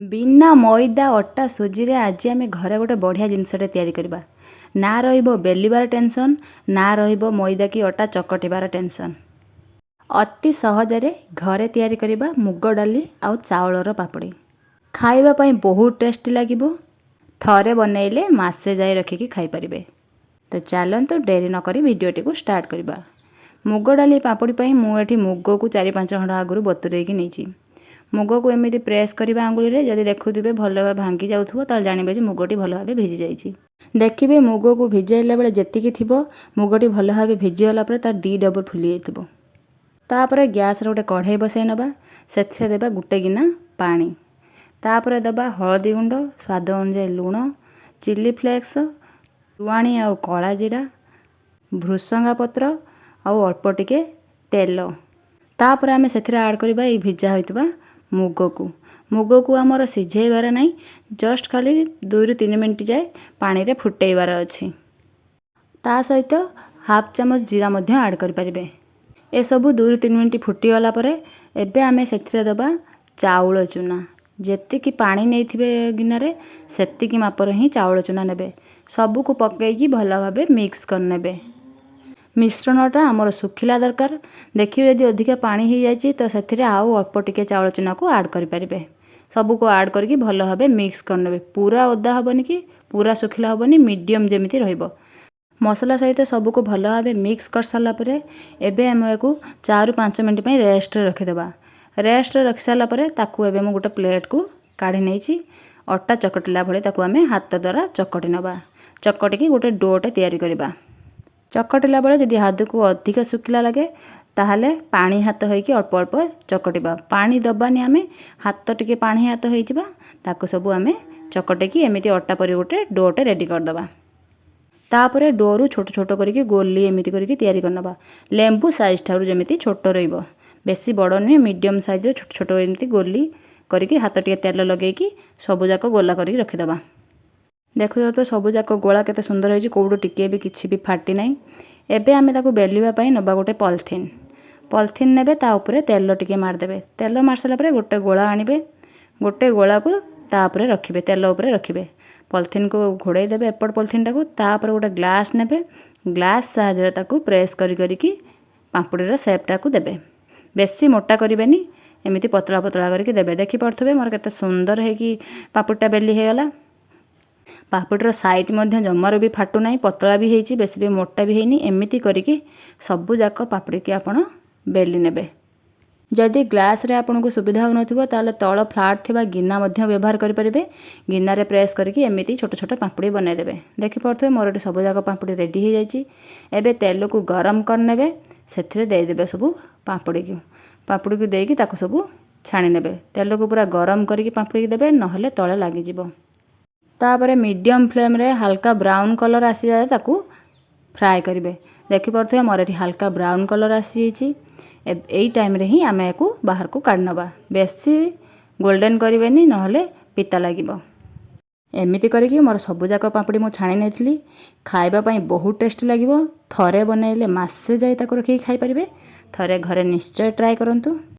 बिना मैदा अटा सुजी रे आज आम घरे गोटे बढ़िया जिनसटे तैयारी करबा ना रहिबो बेलिबार टेंशन ना रहिबो मैदा की अटा चकटिबार टेंशन। अति सहजरे घरे तैयारी करबा मुग डाली आउ चाउलर पापड़ी खाइबा पई बहुत टेस्टी लागिबो। थरे बनैले मासे जाए रखिकी खाई परिबे। तो चलंतु डेरी न करी वीडियोटी को स्टार्ट करबा। मुग डाली पापड़ी पई मु एठी मुग को 4-5 घंटा आगु बतुरेकी नैची। मुग को एमती प्रेस करबा आंगुली जदि देखुथिबे भल भांगी जाउथबो ताल जानिबे जे मुगटी भल भाबे भिजी जाइछि। देखिबे मुग को भिजाइला बेले जेतिकी थिबो मुगटी भल भाबे भिजी गला परे तार 2 डबल फुली जाइथिबो। तापरे गैस रे गोटे कढ़ाई बसाई नबा सेथिरे देबा गुटे गिना पानी तापरे देबा हळदी गुंड स्वाद अनुसार लूण चिली फ्लेक्स जुआणी आउ कला जीरा भृसंगा पत्र आउ अल्प टिके तेल तापरे आमे सेथिरे ऐड करबा ए भिजा होइतबा मुग को आमर सिझेबार नहीं जस्ट खाली 2-3 मिनट जाए पानी रे फुटेबार अछि। ता सहित हाफ चामच जीरा मध्य ऐड कर परिबे। ए सबु 2-3 मिनट फुटी गला परे एबे आमे सेथिरे दबा चाउल चूना जेतिकी पानी नैथिबे गिनारे सेतिकी मापर ही चाउल चूना नेबे सबु को पकेकी भला भाबे मिक्स कर नेबे। मिश्रणटा आमर सुखिला दरकार देखिए यदि अधिका पानी हो जाए तो सेथिरे आउ अल्प टिके चाउल चूना को ऐड कर परिबे। सबु को ऐड करके भल भाबे मिक्स कर नेबे। पूरा ओदा हबनी कि पूरा सुखिला हबनी मीडियम जेमिति रहइबो। मसला सहित सबु को भल भाबे मिक्स कर साला परे एबे हम एको 4-5 मिनट पई रेस्ट रे रखि देबा। रेस्ट रे रखि साला परे ताकू एबे मु गोटे प्लेट को काढी नेछि अट्टा चकटिला भले ताकू आमे हाथ द्वारा चकटि नबा। चकटि की गोटे डोटे तैयारी करबा। चकटिला बेले जदि हाथ को अधिक सुखिला लगे ताहले पानी हाथ होइकी अल्प अल्प चकटिबा। पानी दबानी आमे हाथ टिके पानी हाथ होइजिबा ताको सबु आमे चकटिकी एमिति अट्टा परि गोटे डोटे रेडी कर दबा। तापरे डोरु छोट छोट करिकी गोली एमिति करिकी तैयारी करनबा। लेंबू साइज ठारू जेमिति छोट रहिबो बेसी बड़ नुहे मीडियम साइज रे छोट छोट एमिति गोली करिकी हाथ टिके तेल लगेकी सबु जाक गोला करिकी रखि दबा। देखो तो सबु जाक गोला केते सुंदर होइछि कोडो टिके भी किछि भी फाटी नाही। एबे आमे ताको बेलिबा पई नबा गोटे पॉलिथिन नेबे ता ऊपर तेल टिके मार देबे। तेल मारसला परे गोटे गोला आनिबे गोटे गोला को ता ऊपर रखिबे तेल ऊपर रखिबे पॉलिथिन को घोड़ाई देबे एपट पॉलिथिन टाको ता ऊपर गोटे ग्लास नेबे ग्लास साहाय्य ताको प्रेस करी पापड़ी रो शेप टाको देबे। बेसी मोटा करिबेनी एमिति पतला पतला करके देबे। देखि पड़थबे मोर केते सुंदर है कि पापड़ीटा बेली हे गला। पापड़ीर साइड मध्य जमार भी फाटू नाही पतला भी हेची बेसी भी मोटा भी हेनी एमिति करिकी सबु जाक पापड़ी के आपण बेली नेबे। जदि ग्लास रे आपन को सुविधा हो नथिबो ताले तळ फ्लैट थिबा गिन्ना मध्य व्यवहार करि परिबे। गिन्ना रे प्रेस करके एमिति छोट छोट पापड़ी बनै देबे। देखि पड़थबे मोर एटी सबु जाक पापड़ी रेडी हे जाईची। एबे तेल को गरम कर नेबे सेथिरे दे देबे सबु पापड़ी को देकी ताको सबु छाणी नेबे। तेल को पूरा गरम करके पापड़ी देबे नहले तळे लागि जिवो। तापरे मीडियम फ्लेम रे हल्का ब्राउन कलर आसी जाए ताकू फ्राए करिवे। देखि पड़थबे मोर एठी हल्का ब्राउन कलर आसी जाईची। एई टाइम रे ही आमे एको बाहर को काढ नबा। बेसी गोल्डन करिवेनी नहले पिता लागिवो। एमिति करिकी मोर सबु जाक पापड़ी मु छाणी नेथिली खाइबा पई बहुत टेस्टी लागिवो। थरे बनैले मासे जाए ताको रखी खाई परिबे। थरे घरे निश्चय ट्राई करंतु।